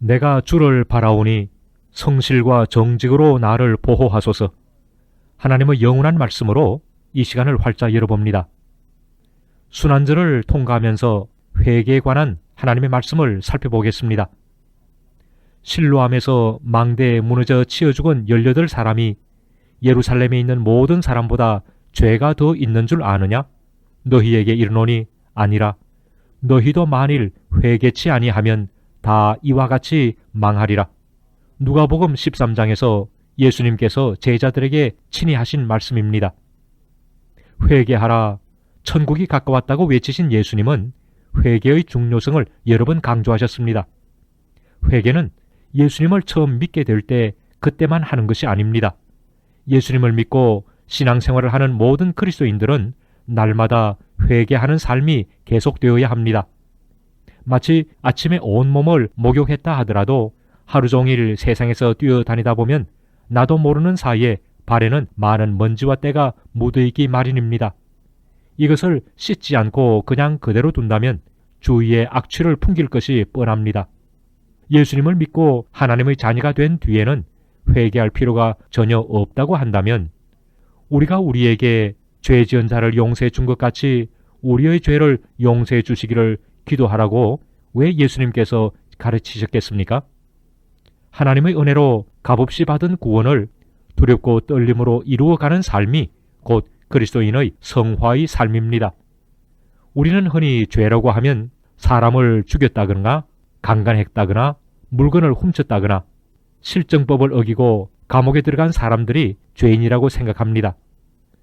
내가 주를 바라오니 성실과 정직으로 나를 보호하소서. 하나님의 영원한 말씀으로 이 시간을 활짝 열어봅니다. 순환절을 통과하면서 회개에 관한 하나님의 말씀을 살펴보겠습니다. 실로암에서 망대에 무너져 치여 죽은 18사람이 예루살렘에 있는 모든 사람보다 죄가 더 있는 줄 아느냐? 너희에게 이르노니 아니라. 너희도 만일 회개치 아니하면 다 이와 같이 망하리라. 누가복음 13장에서 예수님께서 제자들에게 친히 하신 말씀입니다. 회개하라. 천국이 가까웠다고 외치신 예수님은 회개의 중요성을 여러 번 강조하셨습니다. 회개는 예수님을 처음 믿게 될 때 그때만 하는 것이 아닙니다. 예수님을 믿고 신앙생활을 하는 모든 그리스도인들은 날마다 회개하는 삶이 계속되어야 합니다. 마치 아침에 온몸을 목욕했다 하더라도 하루 종일 세상에서 뛰어다니다 보면 나도 모르는 사이에 발에는 많은 먼지와 때가 묻어있기 마련입니다. 이것을 씻지 않고 그냥 그대로 둔다면 주위에 악취를 풍길 것이 뻔합니다. 예수님을 믿고 하나님의 자녀가 된 뒤에는 회개할 필요가 전혀 없다고 한다면 우리가 우리에게 죄 지은 자를 용서해 준 것 같이 우리의 죄를 용서해 주시기를 기도하라고 왜 예수님께서 가르치셨겠습니까? 하나님의 은혜로 값없이 받은 구원을 두렵고 떨림으로 이루어가는 삶이 곧 그리스도인의 성화의 삶입니다. 우리는 흔히 죄라고 하면 사람을 죽였다거나 강간했다거나 물건을 훔쳤다거나 실정법을 어기고 감옥에 들어간 사람들이 죄인이라고 생각합니다.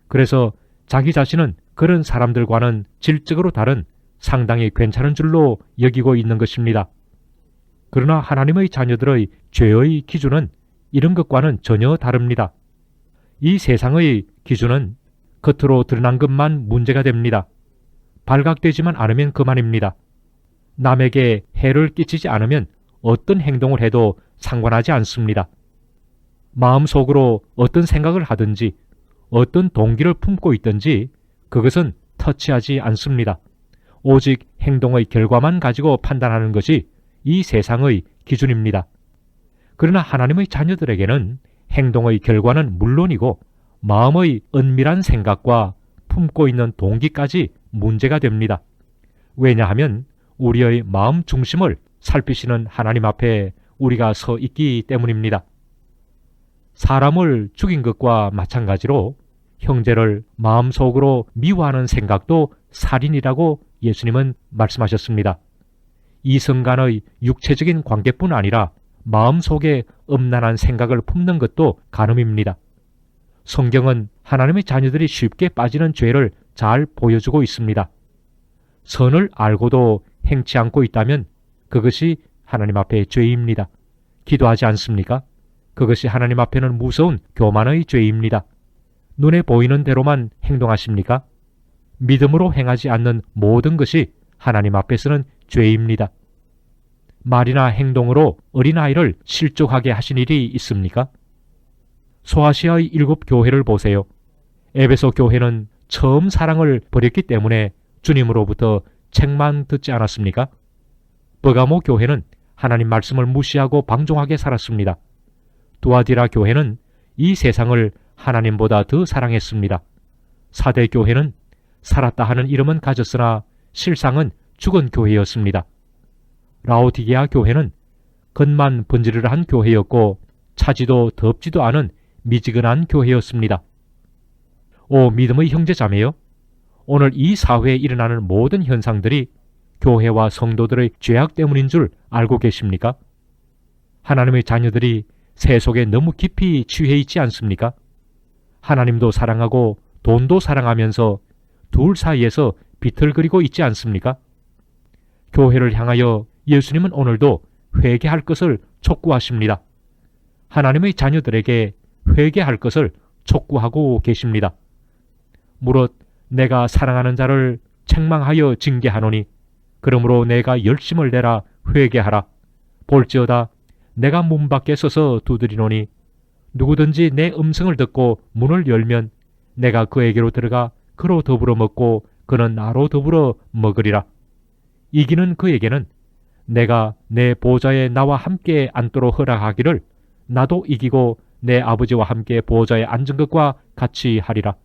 그래서 자기 자신은 그런 사람들과는 질적으로 다른 상당히 괜찮은 줄로 여기고 있는 것입니다. 그러나 하나님의 자녀들의 죄의 기준은 이런 것과는 전혀 다릅니다. 이 세상의 기준은 겉으로 드러난 것만 문제가 됩니다. 발각되지만 않으면 그만입니다. 남에게 해를 끼치지 않으면 어떤 행동을 해도 상관하지 않습니다. 마음속으로 어떤 생각을 하든지 어떤 동기를 품고 있든지 그것은 터치하지 않습니다. 오직 행동의 결과만 가지고 판단하는 것이 이 세상의 기준입니다. 그러나 하나님의 자녀들에게는 행동의 결과는 물론이고 마음의 은밀한 생각과 품고 있는 동기까지 문제가 됩니다. 왜냐하면 우리의 마음 중심을 살피시는 하나님 앞에 우리가 서 있기 때문입니다. 사람을 죽인 것과 마찬가지로 형제를 마음속으로 미워하는 생각도 살인이라고 예수님은 말씀하셨습니다. 이성 간의 육체적인 관계뿐 아니라 마음속에 음란한 생각을 품는 것도 간음입니다. 성경은 하나님의 자녀들이 쉽게 빠지는 죄를 잘 보여주고 있습니다. 선을 알고도 행치 않고 있다면 그것이 하나님 앞에 죄입니다. 기도하지 않습니까? 그것이 하나님 앞에는 무서운 교만의 죄입니다. 눈에 보이는 대로만 행동하십니까? 믿음으로 행하지 않는 모든 것이 하나님 앞에서는 죄입니다. 말이나 행동으로 어린아이를 실족하게 하신 일이 있습니까? 소아시아의 7 교회를 보세요. 에베소 교회는 처음 사랑을 버렸기 때문에 주님으로부터 책만 듣지 않았습니까? 버가모 교회는 하나님 말씀을 무시하고 방종하게 살았습니다. 두아디라 교회는 이 세상을 하나님보다 더 사랑했습니다. 사대 교회는 살았다 하는 이름은 가졌으나 실상은 죽은 교회였습니다. 라오디게아 교회는 겉만 번지르르한 교회였고 차지도 덥지도 않은 미지근한 교회였습니다. 오 믿음의 형제자매여, 오늘 이 사회에 일어나는 모든 현상들이 교회와 성도들의 죄악 때문인 줄 알고 계십니까? 하나님의 자녀들이 세속에 너무 깊이 취해 있지 않습니까? 하나님도 사랑하고 돈도 사랑하면서 둘 사이에서 비틀거리고 있지 않습니까? 교회를 향하여 예수님은 오늘도 회개할 것을 촉구하십니다. 하나님의 자녀들에게 회개할 것을 촉구하고 계십니다. 무릇 내가 사랑하는 자를 책망하여 징계하노니 그러므로 내가 열심을 내라 회개하라. 볼지어다 내가 문 밖에 서서 두드리노니 누구든지 내 음성을 듣고 문을 열면 내가 그에게로 들어가 그로 더불어 먹고 그는 나로 더불어 먹으리라. 이기는 그에게는 내가 내 보좌에 나와 함께 앉도록 허락하기를 나도 이기고 내 아버지와 함께 보좌에 앉은 것과 같이 하리라.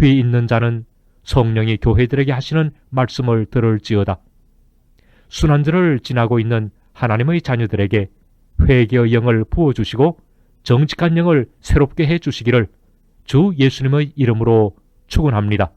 귀 있는 자는 성령이 교회들에게 하시는 말씀을 들을지어다. 순환절을 지나고 있는 하나님의 자녀들에게 회개의 영을 부어주시고 정직한 영을 새롭게 해주시기를 주 예수님의 이름으로 축원합니다.